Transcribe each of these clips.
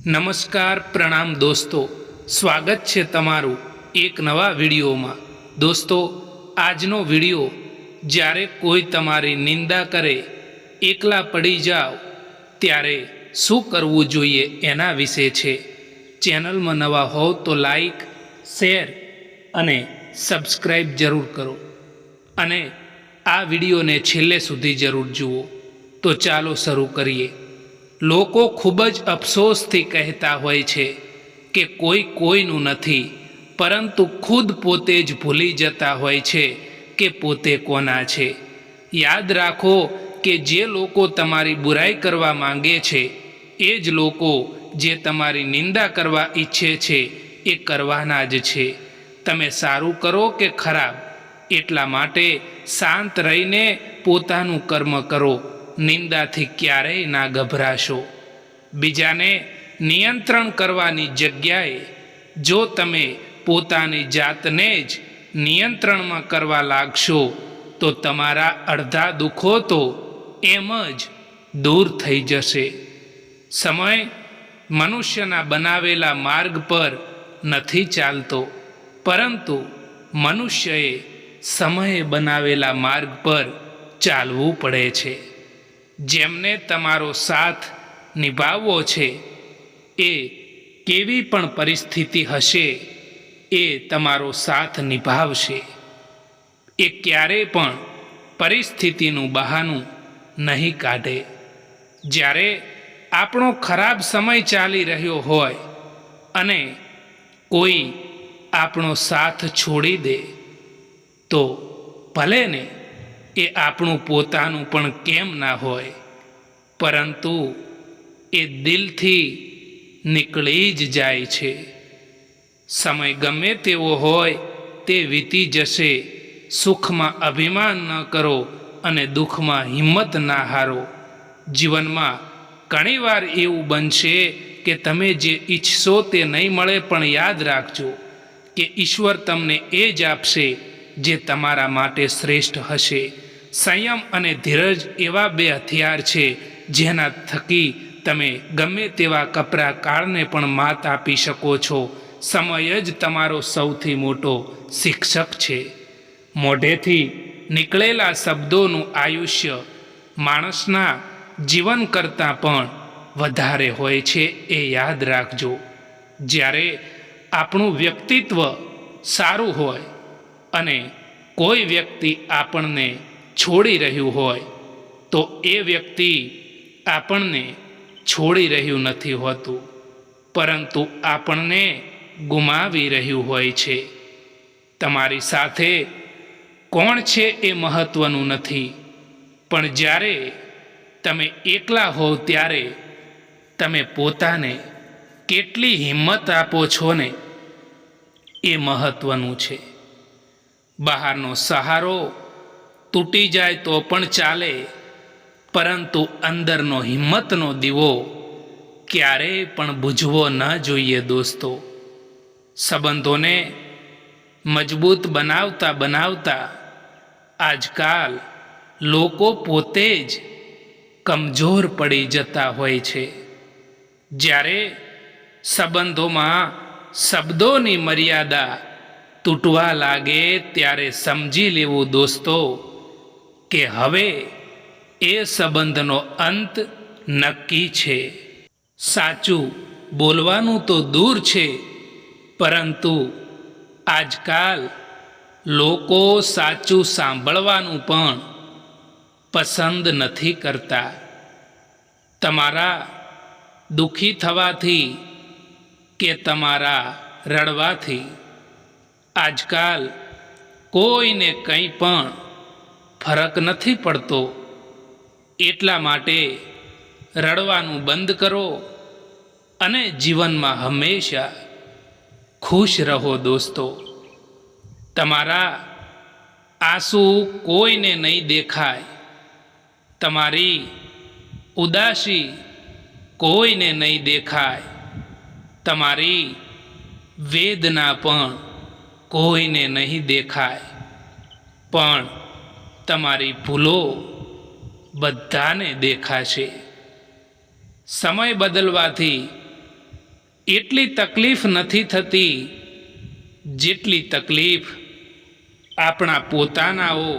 નમસ્કાર પ્રણામ દોસ્તો, સ્વાગત છે તમારું એક નવા વિડીયોમાં। દોસ્તો, આજનો વિડીયો જ્યારે કોઈ તમારી નિંદા કરે, એકલા પડી જાઓ ત્યારે શું કરવું જોઈએ એના વિશે છે। ચેનલમાં નવા હોવ તો લાઈક, શેર અને સબસ્ક્રાઈબ જરૂર કરો અને આ વિડીયોને છેલ્લે સુધી જરૂર જુઓ। તો ચાલો શરૂ કરીએ। લોકો ખૂબ જ અફસોસથી કહેતા હોય છે કે કોઈ કોઈનું નથી, પરંતુ ખુદ પોતે જ ભૂલી જતા હોય છે કે પોતે કોના છે। યાદ રાખો કે જે લોકો તમારી બુરાઈ કરવા માંગે છે એ જ લોકો જે તમારી નિંદા કરવા ઈચ્છે છે એ કરવાના જ છે। તમે સારું કરો કે ખરાબ, એટલા માટે શાંત રહીને પોતાનું કર્મ કરો। નિંદાથી ક્યારેય ના ગભરાશો। બીજાને નિયંત્રણ કરવાની જગ્યાએ જો તમે પોતાની જાતને જ નિયંત્રણમાં કરવા લાગશો તો તમારા અડધા દુઃખો તો એમ જ દૂર થઈ જશે। સમય મનુષ્યના બનાવેલા માર્ગ પર નથી ચાલતો, પરંતુ મનુષ્યએ સમયે બનાવેલા માર્ગ પર ચાલવું પડે છે। જેમને તમારો સાથ નિભાવવો છે એ કેવી પણ પરિસ્થિતિ હશે એ તમારો સાથ નિભાવશે। એ ક્યારેય પણ પરિસ્થિતિનું બહાનું નહીં કાઢે। જ્યારે આપણો ખરાબ સમય ચાલી રહ્યો હોય અને કોઈ આપણો સાથ છોડી દે તો ભલે ને એ આપણું પોતાનું પણ કેમ ના હોય, પરંતુ એ દિલથી નીકળી જ જાય છે। સમય ગમે તેવો હોય તે વીતી જશે। સુખમાં અભિમાન ન કરો અને દુઃખમાં હિંમત ના હારો। જીવનમાં ઘણીવાર એવું બનશે કે તમે જે ઈચ્છશો તે નહીં મળે, પણ યાદ રાખજો કે ઈશ્વર તમને એ જ આપશે જે તમારા માટે શ્રેષ્ઠ હશે। સંયમ અને ધીરજ એવા બે હથિયાર છે જેના થકી તમે ગમે તેવા કપરા કાળને પણ માત આપી શકો છો। સમય જ તમારો સૌથી મોટો શિક્ષક છે। મોઢેથી નીકળેલા શબ્દોનું આયુષ્ય માણસના જીવન કરતાં પણ વધારે હોય છે, એ યાદ રાખજો। જ્યારે આપણું વ્યક્તિત્વ સારું હોય અને કોઈ વ્યક્તિ આપણને છોડી રહ્યું હોય તો એ વ્યક્તિ આપણને છોડી રહ્યું નથી હોતું, પરંતુ આપણને ગુમાવી રહ્યું હોય છે। તમારી સાથે કોણ છે એ મહત્ત્વનું નથી, પણ જ્યારે તમે એકલા હોવ ત્યારે તમે પોતાને કેટલી હિંમત આપો છો ને એ મહત્ત્વનું છે। બહારનો સહારો તૂટી જાય તો પણ ચાલે, પરંતુ અંદરનો હિંમતનો દીવો ક્યારેય પણ બુઝવો ન જોઈએ। દોસ્તો, સંબંધોને મજબૂત બનાવતા બનાવતા આજકાલ લોકો પોતે જ કમજોર પડી જતા હોય છે। જ્યારે સંબંધોમાં શબ્દોની મર્યાદા તૂટવા લાગે ત્યારે સમજી લેવું દોસ્તો કે હવે એ સંબંધનો અંત નક્કી છે। સાચું બોલવાનું તો દૂર છે, પરંતુ આજકાલ લોકો સાચું સાંભળવાનું પણ પસંદ નથી કરતા। તમારા દુઃખી થવાથી કે તમારા રડવાથી આજકાલ કોઈને કંઈ પણ ફરક નથી પડતો। એટલા માટે રડવાનું બંધ કરો અને જીવનમાં હંમેશા ખુશ રહો। દોસ્તો, તમારા આંસુ કોઈને નહીં દેખાય, તમારી ઉદાસી કોઈને નહીં દેખાય, તમારી વેદના પણ કોઈને નહીં દેખાય, પણ તમારી ભૂલો બધાને દેખાશે। સમય બદલવાથી એટલી તકલીફ નથી થતી જેટલી તકલીફ આપણા પોતાનાઓ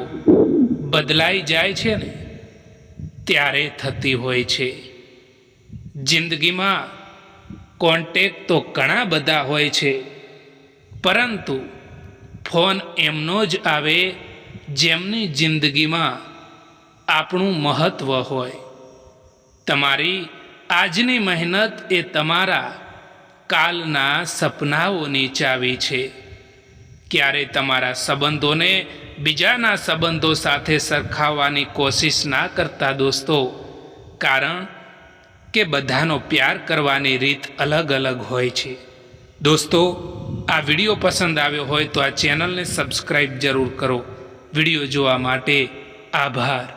બદલાઈ જાય છે ને ત્યારે થતી હોય છે. જિંદગીમાં કોન્ટેક્ટ તો ઘણા બધા હોય છે, પરંતુ ફોન એમનો જ આવે જેમની જિંદગીમાં આપણું મહત્ત્વ હોય. તમારી આજની મહેનત એ તમારા કાલના સપનાઓની ચાવી છે. ક્યારે તમારા સંબંધોને બીજાના સંબંધો સાથે સરખાવવાની કોશિશ ના કરતા દોસ્તો, કારણ કે બધાનો પ્યાર કરવાની રીત અલગ અલગ હોય છે. દોસ્તો, આ વિડીયો પસંદ આવ્યો હોય તો આ ચેનલને સબસ્ક્રાઈબ જરૂર કરો. વિડીયો જોવા માટે આભાર.